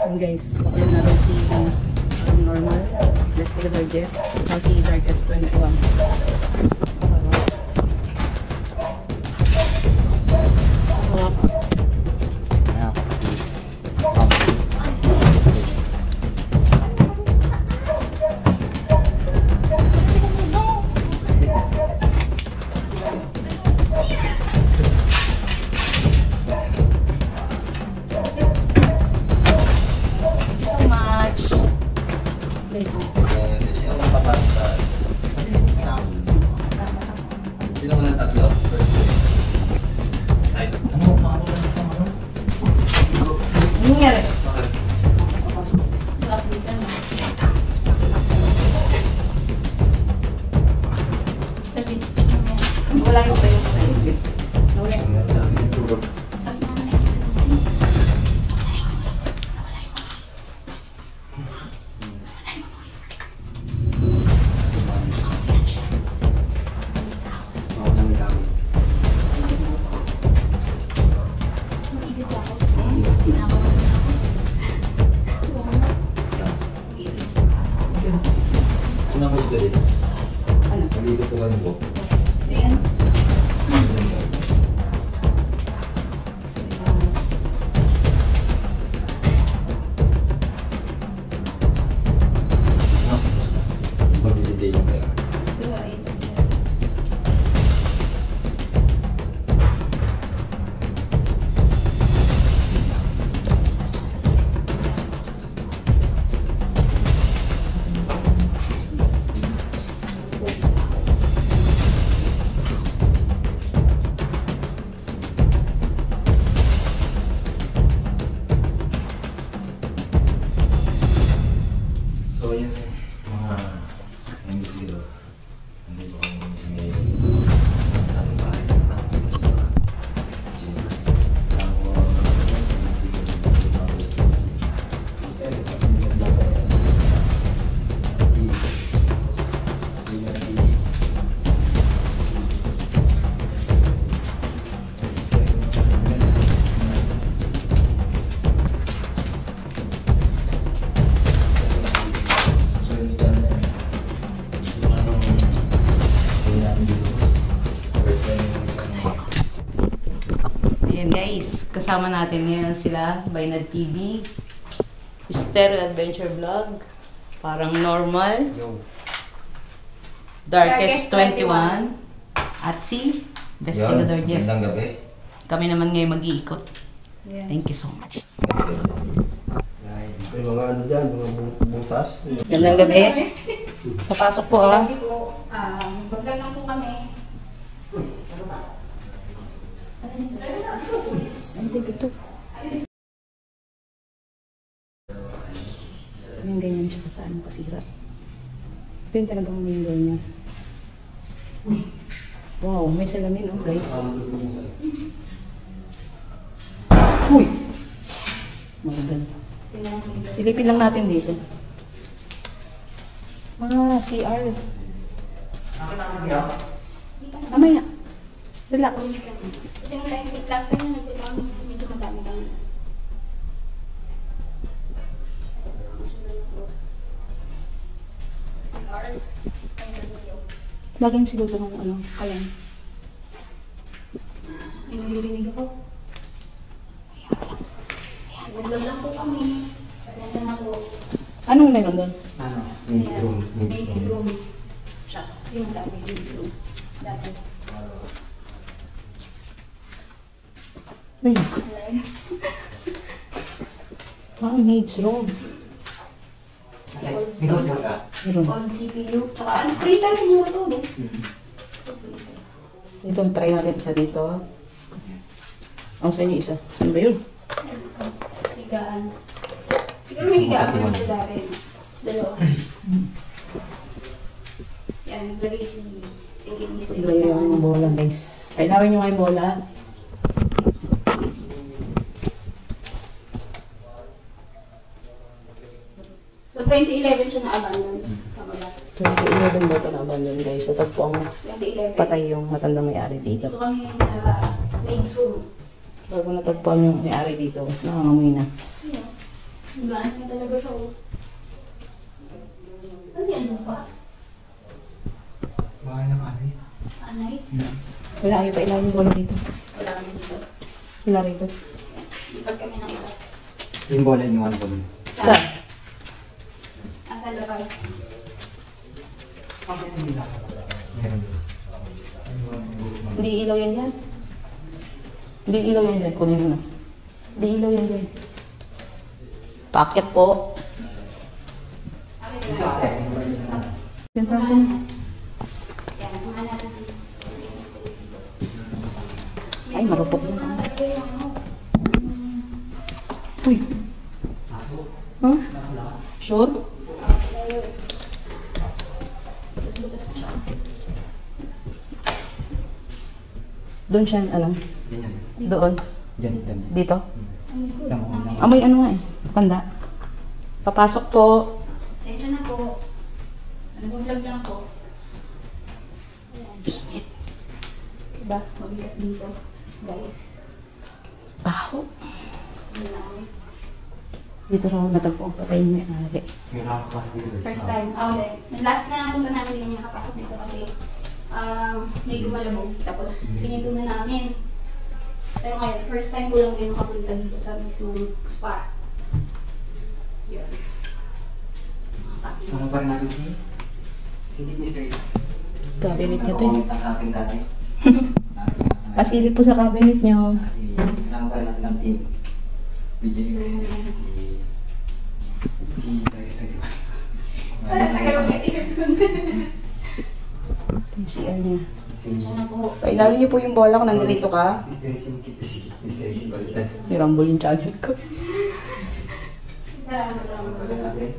Yun guys, pakulit natin si normal, investigator Jeff, at si Dark S21. Wala yung tayo. Sino gusto rin? Ano? Maligo po ka po. Ayan. Mag-detail yung kaya. So yun, mga investigator, nandito kami sa may anong bahay ng Ayan guys, kasama natin ngayon sila, Bainad TV, Stereo Adventure Vlog, Parang Normal, Darkest 21, at si Investigator Jeff. Magandang gabi. Kami naman ngayon mag-iikot. Thank you so much. May mga ano dyan, mga butas. Gandang gabi. Papasok po ah. Hindi po, maglag lang po kami. Ay, dito. Yung ganyan siya kasaan kasira. Ito yung talagang window niya. Wow, may salamin oh guys. Uy! Maganda. Silipin lang natin dito. Mga CR. Mamaya. Relax. Kasi nung last time na nagpunta kami, medyo madami kami. Laging siguro ng ano, kalan. May nabirinig ako. Maglag lang po kami. Pasensya na po. Anong meron doon? Ano? Room. Ladies room. Siya. Yung dami, ladies room. Dati. Uy. Maid's room. May ghost ka? Meron. On CPU. Tsaka, printer siguro to, no? Ito, try natin isa dito. Ang sa inyo isa. Saan ba yun? Higaan. Siguro may higaan mo dito dati. Dalawa. Yan, naglagay si Miss Ilagay yung bola guys. Kainawin nyo nga yung bola. So, 2011 siya na-abandon. Tama ba? 2011 ba ito naman yun guys? Natagpo ang 2011. patay yung matandang may-ari dito. Dito kami sa maid's room. Bago natagpuan yung may-ari dito, nangangamoy na. Yeah. Gaan niya talaga siya. Oh. Ano yan mo pa? Bahay ng anay. Anay? Wala kayo pa ilalim bola dito. Wala kami dito. Wala rito. Lipat kami ng iba. Yung bola yung ano ko dun. Saan? Asa labay. Meron. Hindi ilaw yan yan. Hindi ilaw yan yan. Kunin mo na. Hindi ilaw yan yan. Packet po. Yan tapo. Yan, kumahan natin si... Ay, marupok na. Uy. Huh? Sure? Doon siya, ano? Yan yan. Doon. Yan, yan. Dito. Yan mo. Amoy ano nga eh. Tanda. Papasok po. Sensya na po. Nag-vlog lang po. Init. Diba? Mabigat dito. Guys. Baho. Yun lang. Dito raw natagpo ang patay niya. Ari. May nakakapasok dito guys. First time. Oh, okay. Last na punta namin hindi kami nakapasok dito kasi may gumalabog. Tapos pinito na namin. Pero ngayon, first time ko lang din nakapunta dito sa mismong spot. Yun. Ano pa rin natin si Deep Mysteries. Cabinet niya to eh. Nag-comment lang sa akin dati. Pasilip po sa cabinet niyo. Kasi kasama pa rin natin ng team. BJX. Si Darius na diba? Parang tagal ko isip ko na. Yung CR niya. Sensya na po. Pailawin niyo po yung bola kung nandito ka. Mysteries yung kit. Mysteries yung balitan. Nirambol yung channel ko. Salamat. Wala natin.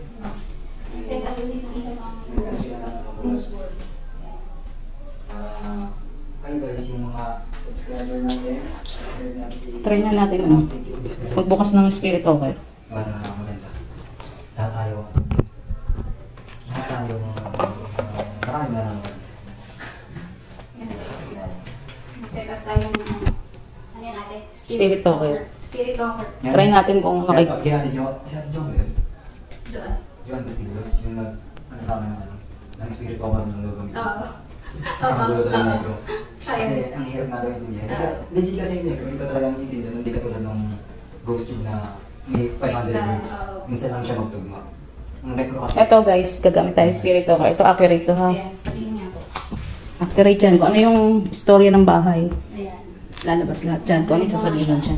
Set up ulit ng isa pang Kayo guys, yung mga subscriber natin. Try na natin ano. Magbukas ng spirit okay. Para maganda. Lahat tayo. Marami na naman. set up tayo ng ano yan natin? Spirit talker. Spirit talker. Try natin kung Kaya makik... kaya Ate Jo, si Ate Jo ba yun? Doon. Joan Bastiglos, yung ano sa amin ng ano, ng spirit ako ng logo nito. Oo. Kasama gulo tayo ng negro. Siya Kasi yun. ang hirap na gawin niya. Kasi legit kasi yung negro, ito talagang itinda, hindi katulad ng ghost tube na may 500 words. Minsan lang siya magtugma. Ang negro kasi, Ito guys, gagamit tayo spirit talker. Ito accurate to ha. Ayan. Tingin niya po. Accurate yan. Kung ano yung storya ng bahay. Ayan. Lalabas lahat dyan. Kung ano yung sasabihin siya.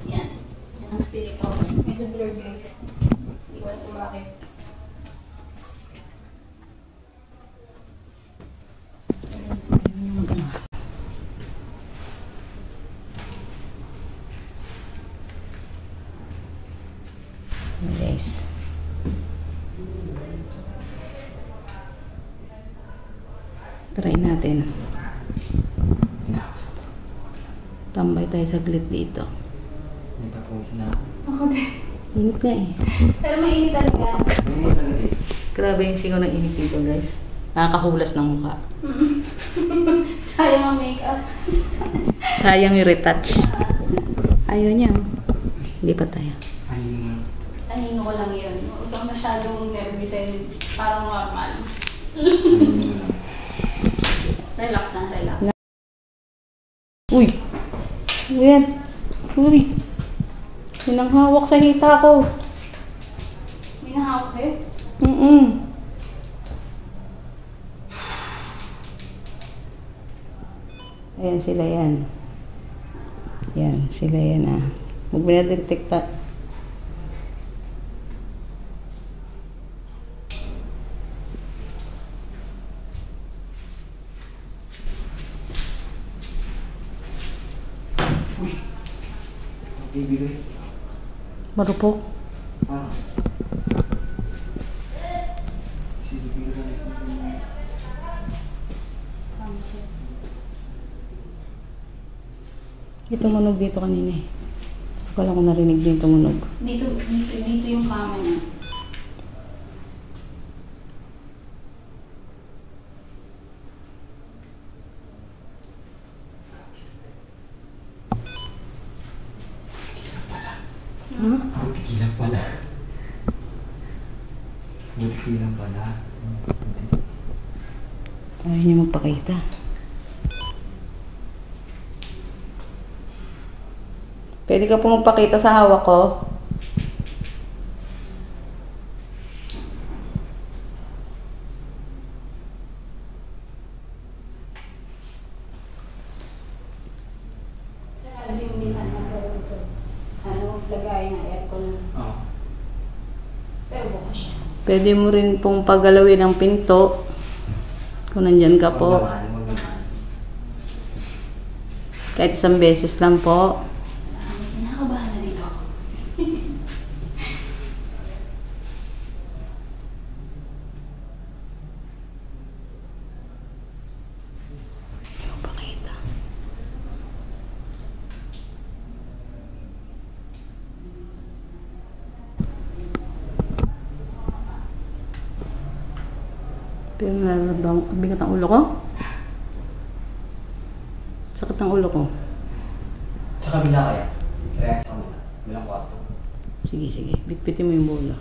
Yan. Yan ang spirit talker. Medyo blur guys. Hindi ko alam kung bakit. Guys. Try natin. Tambay tayo saglit dito. nagpapawisan na. Ako din. Init nga eh. Pero mainit talaga. Hindi talaga eh. Grabe yung singaw ng init dito guys. Nakakahulas ng mukha. Sayang ang makeup. Sayang yung retouch. Ayaw niya. Oh. Hindi pa tayo. Ay, Anino ko lang yun. Huwag kang masyadong nervous and parang normal. Relax na, relax. Uy! Uyan! Uy! Yun ang hawak sa hita ko. May nahawak sa'yo? Ayan sila yan. Yan, sila yan ah. Huwag mo na detekta. bibigay. Marupok. Ah. Tumunog dito kanina eh. Wala ko narinig din tumunog. Dito yung kama niya. Huh? Tigilan pala. Buti lang pala. Ayaw niya magpakita. Pwede ka po magpakita sa hawak ko. Sarado yung bintana pero ito. Lagay ng aircon. Oo. Pero bukas siya. Pwede mo rin pong paggalawin ang pinto. Kung nandyan ka po. Wag naman. Kahit isang beses lang po. Kinakabahan na rin ako. Pakita. Pero nararamdaman ko, bigat ang ulo ko. Sakit ang ulo ko. Sa kabila kaya? Kaya sa kabila. Bilang kwarto. Sige, sige. Bitbitin mo yung bola.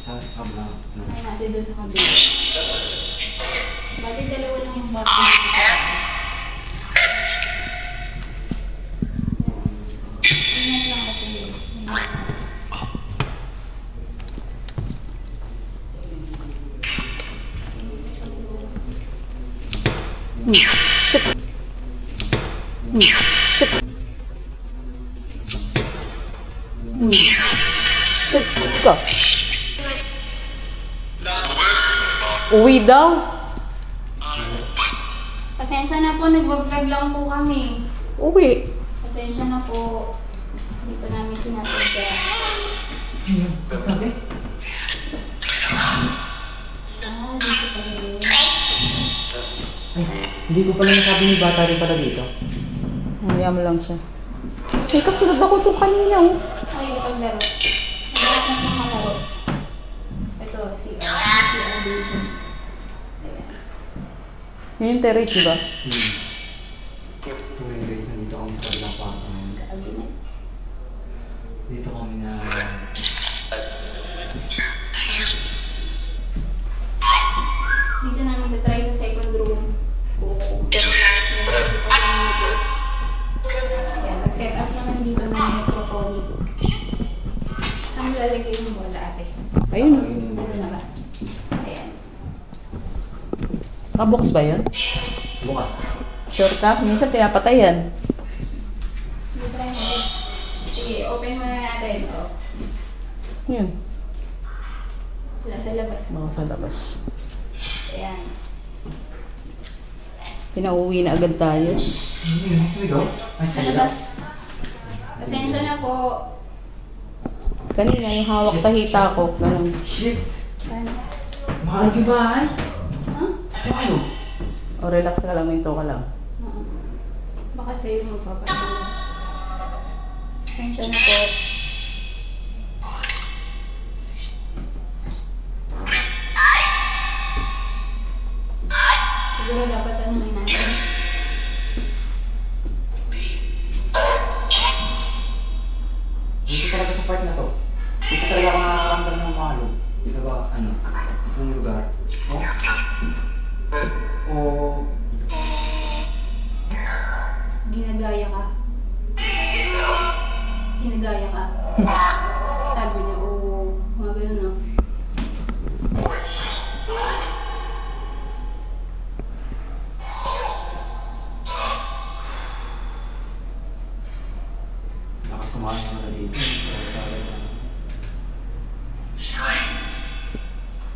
Sa kabila. Ay natin doon sa kabila. Bali, dalawa lang yung kwarto dito sa taas. Ingat lang kasi yun. Shit! Shit! Shit ka! Uwi daw? Pasensya na po, nagbablog lang po kami. Uwi. Pasensya na po. Hindi pa namin sinasadya. Sabi? Dito pa rin. Ay, hindi ko pala nasabi ni bata rin pala dito. Mamaya mo lang siya. Ay, kasunod ako itong kanina. Oh. Ay, paglaro. Naglahat na siyang malaro. Ito, si Arduino. Yun yung terrace, di ba? So ngayon guys, nandito kami sa kabilang kwarto. Dito kami na... Dito namin tatry sa second room. Ayan, nag-set up naman dito ng microphonic. Saan mo lalagay yung bola, ate? Ayun. Ano na ba? Ayan. Pabukas ba yun? Bukas. Sure ka? Minsan pinapatay yan. Sige, try mo. Sige, open muna natin. O, Yun. sila sa labas. Mga sa labas. Ayan. Pinauwi na agad tayo. Sigaw? Ay, Sa labas. Pasensya na po. Kanina yung hawak sa hita ko. Ganun. Shit! Paano? Mahal ka ba ay? Huh? Ano? O relax ka lang, minto ka lang. Baka sa'yo mo papatulong. Pasensya na po. Siguro dapat tanungin natin. Dito talaga sa part na to. Dito talaga ako nakakaramdam ng malo. Dito ba, ano? Itong lugar. O... Ginagaya ka. Ginagaya ka. Sabi niya, oo. Mga ganun, no? Lakas kumain naman na dito.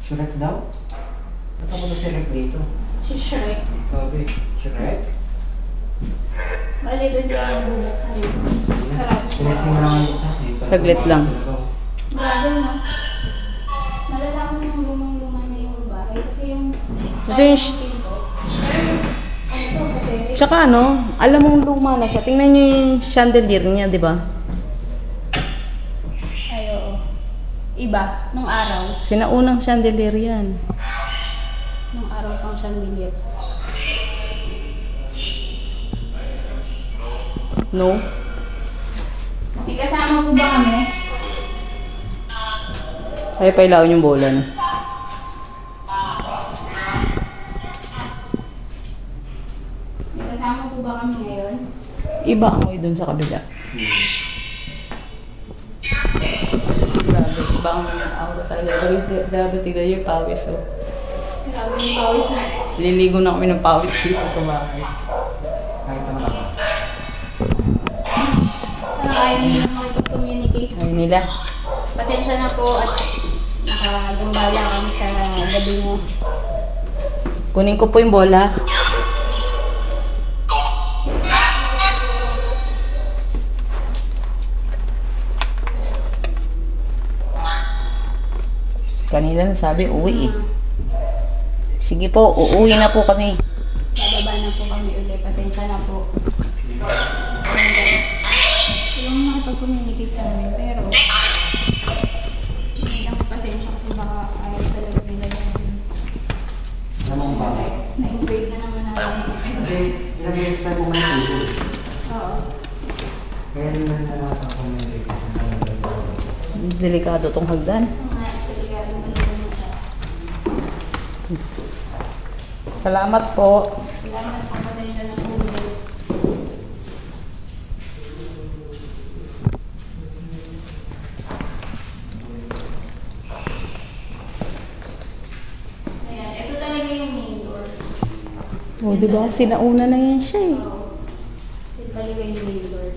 Shrek daw? Ba't ako na Shrek dito? Si Shrek. Sabi, Shrek? Balik rin ang bubuksan yun. Sarap. Sinesting mo naman ito sa akin. Saglit lang. Grabe, no? Malalaman mo yung lumang-luman na yung bahay. Kasi yung... Ito yung Ano to, sa terrace? Tsaka ano, alam mong luma na siya. Tingnan niyo yung chandelier niya, di ba? Ay, oo. Iba, nung araw. Sinaunang chandelier yan. Nung araw pang chandelier. No? May kasama po ba kami? Ay, pailawin yung bola, no? May kasama po ba kami ngayon? Iba ang way dun sa kabila. Grabe, iba ang aura talaga. Grabe, tignan yung pawis, oh. Grabe yung pawis na. Liligo na kami ng pawis dito sa bahay. Kahit naman ako. Parang ayaw nyo na makipag-communicate. Ayun nila. Pasensya na po at nakagambala kami sa gabi mo. Kunin ko po yung bola. Kanila na sabi, uwi eh. Sige po, uuwi na po kami. Bababa na po kami ulit. Pasensya na po. Yung makipag-communicate sa amin, pero hindi lang pasensya kasi baka ayaw talaga nila namin. Naman ba? Na-invade na naman namin. Kasi ilang beses tayo pumunta dito. Oo. Kaya naman na nakaka-communicate kasi naman. Delikado tong hagdan. Mga delikado na naman siya. Salamat po. Salamat po. Pasensya na po ulit. Ayan. Ito talaga yung main door. O, diba? Sinauna na yan siya eh. Oo. Ito talaga yung main door.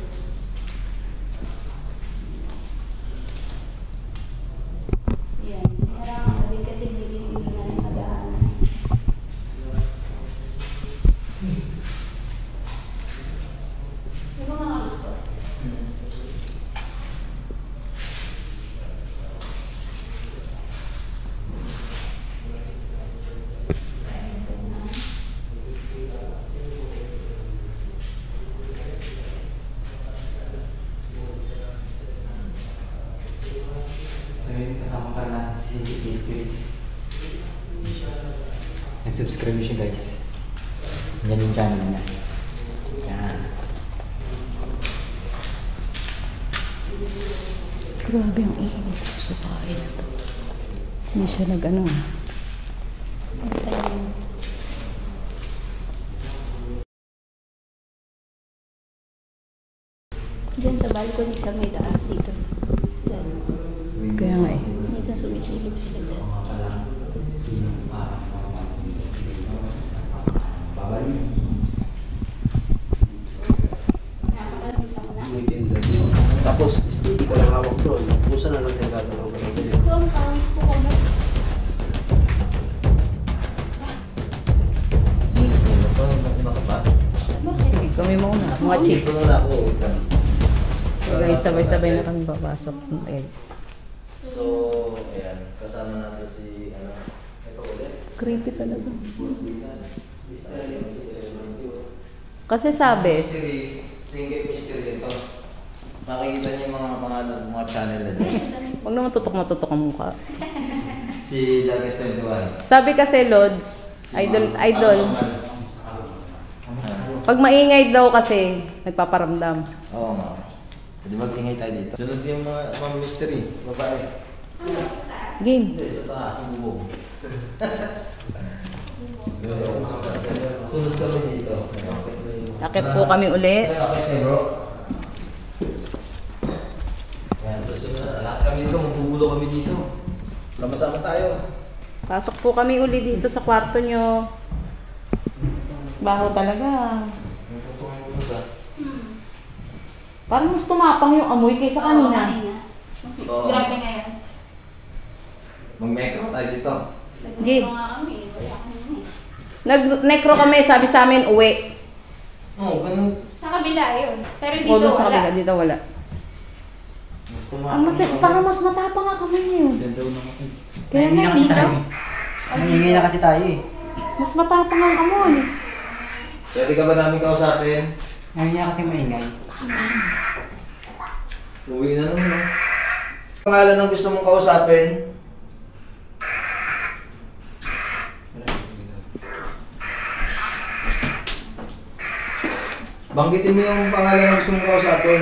Ayan. Parang din kasi hindi na nakadaanan. Di ba mga gusto? So yun, kasama ka na si Chris. Nag-subscribe siya guys. Yan yung channel niya. Yan. Grabe ang init sa bahay na to. Hindi siya nag-ano ah. Diyan sa balcony sa may taas dito. Diyan. Kaya nga eh. Minsan sumisilip sila dyan. Nakakalamig ako na. Tapos, hindi ka lang hawak doon. Pusa na lang yung gagalaw ka. Diyos ko, ang pawis ko kabos. Bakit? Sige, kami muna. Mga chicks. Ito na ako. Guys, sabay-sabay na kami papasok. Guys. So, ayan. Kasama natin si, ito ulit. Creepy talaga. Kasi sabi, Mystery. Single mystery ito. Makikita niyo yung mga pangalan, mga channel na dyan. huwag naman tutok ang mukha. Si Darkest 21. Sabi kasi, Lods, idol. Pag maingay daw kasi, nagpaparamdam. Oo nga. Pwede mag-ingay tayo dito. Sunod yung mga mystery. Babae. Game. Sa taas, yung bubong. Sunod kami dito. Akit po kami uli. Akit na bro. Yan, susunod na. Lahat kami dito, magbubulo kami dito. Sama-sama tayo. Pasok po kami uli dito sa kwarto nyo. Baho talaga. Parang mas tumapang yung amoy kaysa kanina. Oo. Grabe ngayon. Mag-mekro tayo dito. Gid. Nagmamahal nga kami. Wala kami eh. Nag-necro kami, sabi sa amin, uwi. Oo, ganun. Sa kabila yun. Pero O dito doon sa wala. kabila, dito wala. Mas Ang parang mas matapang nga kami ngayon. Ganda na ako. Kaya Nangingi na nga, kasi dito, tayo. Nangingi na kasi tayo eh. mas matapang ang amoy. Pwede ka ba namin kausapin? Nangingi na kasi maingay. Uwi na naman. No? Pangalan ng gusto mong kausapin? Banggitin mo yung pangalan ng gusto mong kausapin.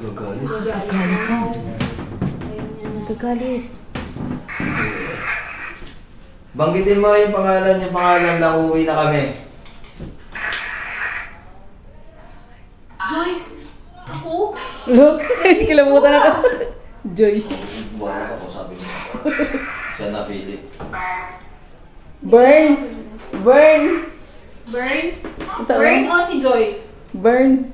Gagalit. Gagalit. No. Ayun yan. Nagagalit. Banggitin mo yung pangalan lang, uuwi na kami. Joy! Ako? Look, kilamutan ako. Joy. Buwan ako, sabi niya. Siya napili. Burn! Burn! Burn? Ito, Burn o si Joy? Burn!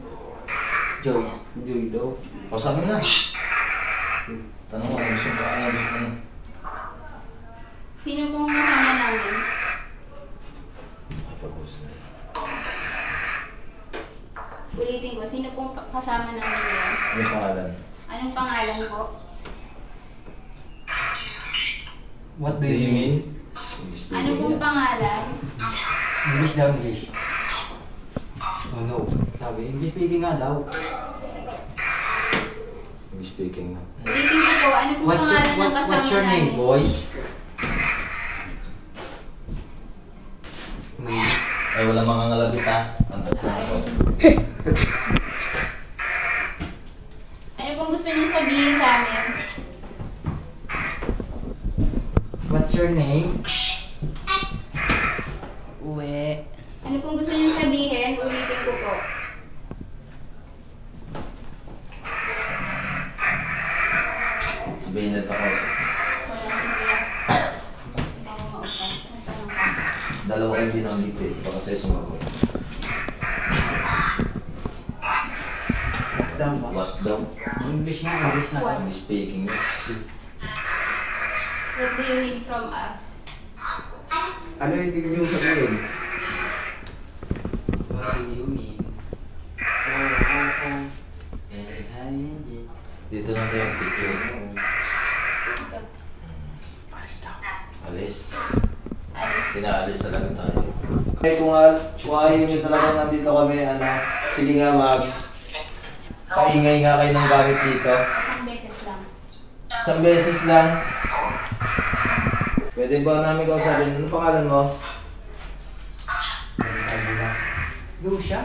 Joy. Joy daw. O, sabi mo na. Tanong mo, ano gusto mo? Ano gusto mo? Sino pong kasama namin? Pag-gusto mo. Ulitin ko, sino pong kasama namin ngayon? Ano yung pangalan? Anong pangalan ko? What do you mean? Ano pong pangalan? English daw, English. Oh no. Sabi, English speaking nga daw. English speaking na. Ulitin ko po, ano pong pangalan ng kasama what's your name, namin? boy? May Ay, wala mga ngalagot ha. Antas na ako. Ano pong gusto niyo sabihin sa amin? What's your name? Uwe. Ano pong gusto niyo sabihin? Ulitin ko po. Sabihin na ako. Wala akong iyak. Hindi ako maupa. Nagtanong ka. Dalawa kayo binanggit eh. Baka sa'yo sumagot. What daw? English na, English na. What? English speaking na. What do you need from us? Ano yung ibig nyo sabihin? What do you mean? Dito lang tayo yung picture. Ito. Alis. Alis. Pinaalis talaga tayo. Kung ayaw nyo talaga nandito kami, sige nga paingay nga kayo ng gamit dito. Isang beses lang. Isang beses lang. Pwede ba namin kausapin? Anong pangalan mo? Lucia?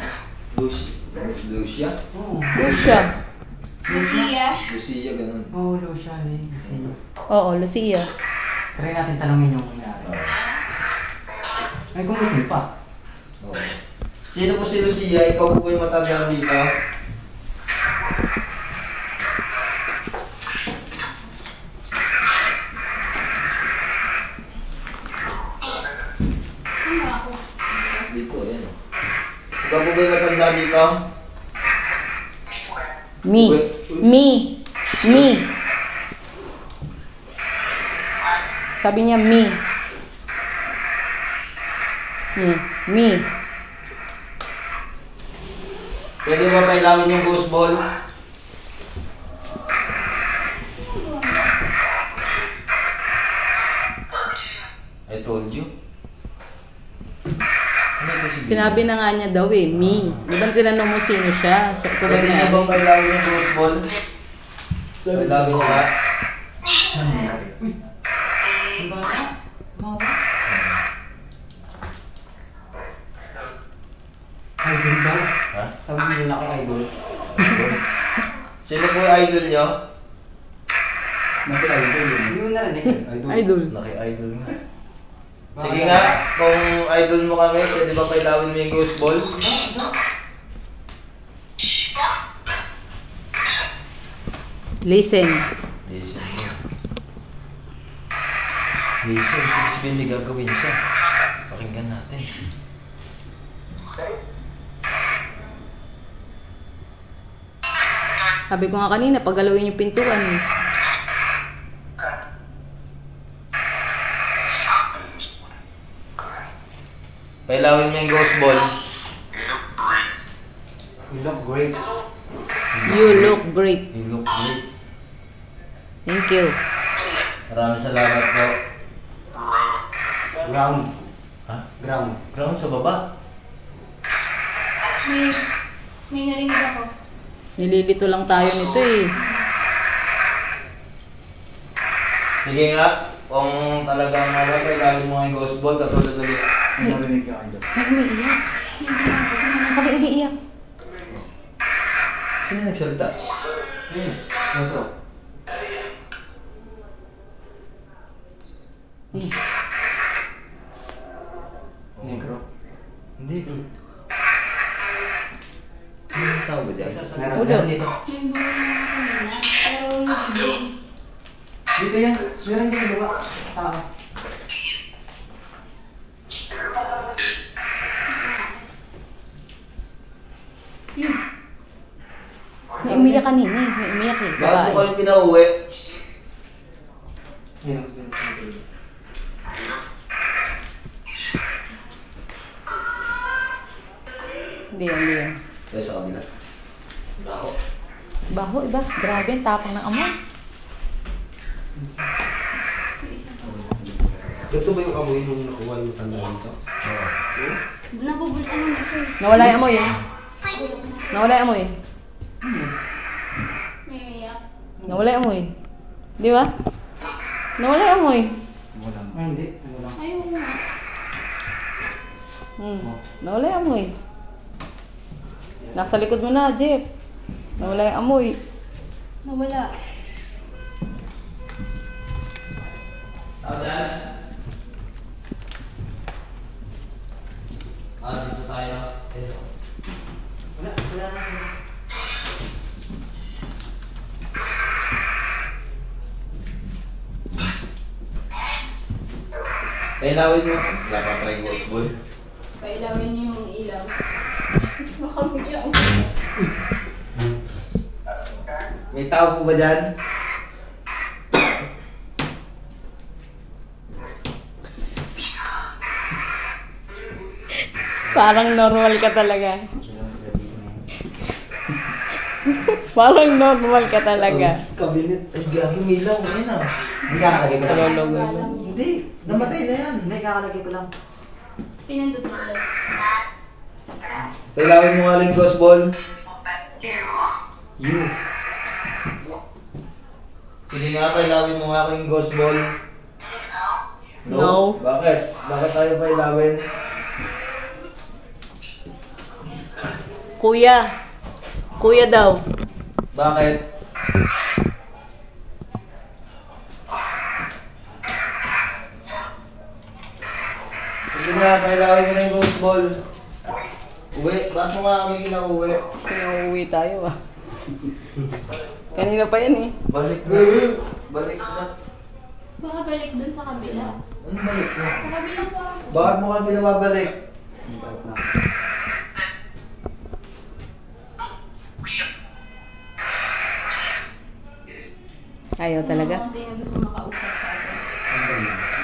Lucia? Oo. Lucia. Lucia. Lucia, ganun. Oo, Lucia. Lucia. Oo, Lucia. Try natin tanongin yung nangyari. Ay, kung gusto pa. Oo. Sino po si Lucia? Ikaw po yung matandaan dito? Ano ako? Dito, yan. Ikaw po ba yung matandaan dito? Me. Me. Me. Sabi niya me. Me. Pwede ba pailawin yung ghost ball? I told you. Ano yung sabihin? Sinabi na nga niya daw eh, me. Di ba tinanong mo sino siya? So, ikaw ba Pwede niyo na? bang pailawin yung ghost ball? Pailawin niyo ba? Ang bata? Mama? Idol daw? Ha? Sabi nyo na ako idol. Sino po yung idol niyo? Idol. Hindi mo narinig. Idol. Naki-idol nga. Sige nga, kung idol mo kami, pwede ba pailawin mo yung ghost ball? Listen. Listen mo. Listen, ibig sabihin may gagawin siya. Pakinggan natin. Sabi ko nga kanina, paggalawin yung pintuan. Pailawin mo yung ghost ball. You look great. You look great. You look great. Thank you. Maraming salamat po. Ground. Ha? Ground. Ground sa baba. May narinig ako. Nililito lang tayo nito eh. Sige nga, kung talagang pailawin mo yung ghost ball, katulad na dito. Narinig ka idol. Ay, umiiyak. Kami umiiyak. Sino nagsalita? Negro. Negro. Hindi. Anong tao ba dyan? Meron dito. Yung gulo na kanina. Pero yung Dito yan. Meron dito baba. Tao. yun. May umiyak kanina eh. May umiyak eh. Bakit mo Babae. kayong pinauwi? Hindi yan, hindi yan. Tayo sa kabila. Ako. Baho, iba. Grabe, ang tapang ng amoy. Ito ba yung amoy nung nakuha yung tanda dito? Nabubulkan mo na siya. Nawala yung amoy eh. Nawala yung amoy. May umiyak. Nawala yung amoy. Di ba? Nawala yung amoy. Ay, hindi. Wala. Ayaw nga. Nawala yung amoy. Nasa likod mo na, Jeff. Nawala yung amoy. Nawala. Dito tayo. Kailawin mo. Wala pa try ghost ball. Pailawin niyo yung ilaw. Baka bigla May tao po ba dyan? Parang normal ka talaga. Parang normal ka talaga. Kabinet. Ay, gagi may ilaw. Ngayon ah. Hindi kakalagay ko lang. Lologo. Hindi. Namatay na yan. Hindi kakalagay ko lang. pinindot mo ulit. Kailawin mo nga lang yung ghost ball. You. Sige nga, kailawin mo nga yung ghost ball. No. Bakit? Bakit tayo kailawin? Kuya. Kuya daw. Bakit? Sige nga, kailawin mo na yung ghost ball. Uwi. Bakit mo nga kami pinauwi? Pinauwi tayo ah. Kanina pa yan eh. Balik na. Balik na. Baka balik dun sa kabila. Ano balik na? Sa kabila po ako. Bakit mo kami pinababalik? Ayaw talaga. Kung sino gusto makausap sa atin.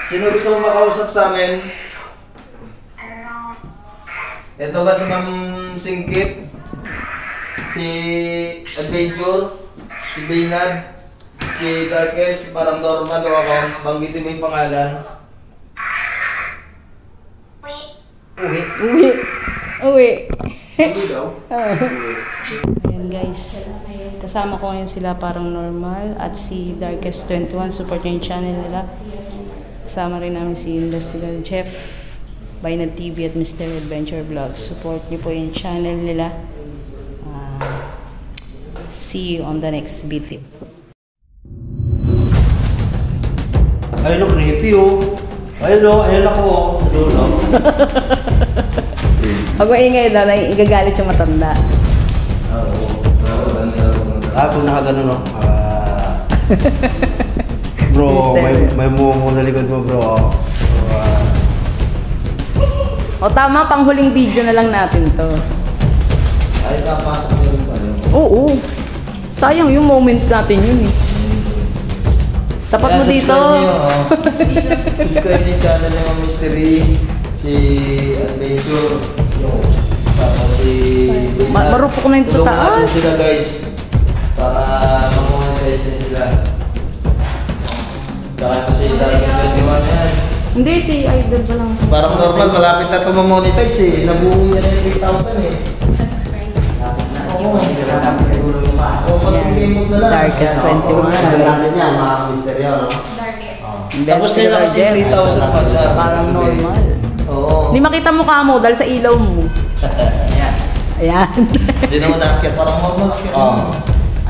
Sino gusto mong makausap sa amin? Ito ba si Ma'am Singkit? Si Adventure? Si Baynad? Si Darkest? Parang normal o ako? Banggitin mo yung pangalan. Uwi. Uwi. Uwi. Hindi daw. Ayan guys. Kasama ko ngayon sila parang normal at si Darkest21. Support nyo yung channel nila. Kasama rin namin si Industrial Chef, Baynad TV at Mr. Adventure Vlogs. Support nyo po yung channel nila. See you on the next video. Ayun o, creepy oh. Ayun ako oh, sa dulo. Pag maingay daw, igagalit yung matanda. Kung nakagano no. Bro, may mumo sa likod mo bro. O tama, pang huling video na lang natin to. Ay, papasok na rin pala. Oo. Sayang yung moment natin yun eh. Tapat mo dito. Subscribe niyo yung channel ng mga mystery. Si Adventure. Tapos si Baynad. Marupok na yun sa Tulungan natin taas. sila guys. Para mag-monetize din sila. Tsaka ito si Darkest21 yan. Hindi, si Idol pa lang. Parang normal, malapit na ito ma-monetize eh. Nabuo niya na yung 3,000 eh. Subscribe. Oo. Oo, pag-game na lang. Darkest21. natin yan, mga misteryo no. Darkest. Tapos nila kasi 3,000 watts sa Parang normal. Oo. Hindi makita mukha mo dahil sa ilaw mo. Ayan. Sino mo nakakit? Parang normal. Oh.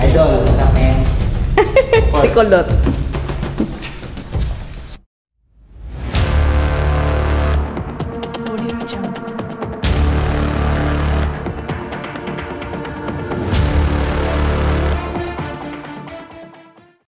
Idol, kasama kulot.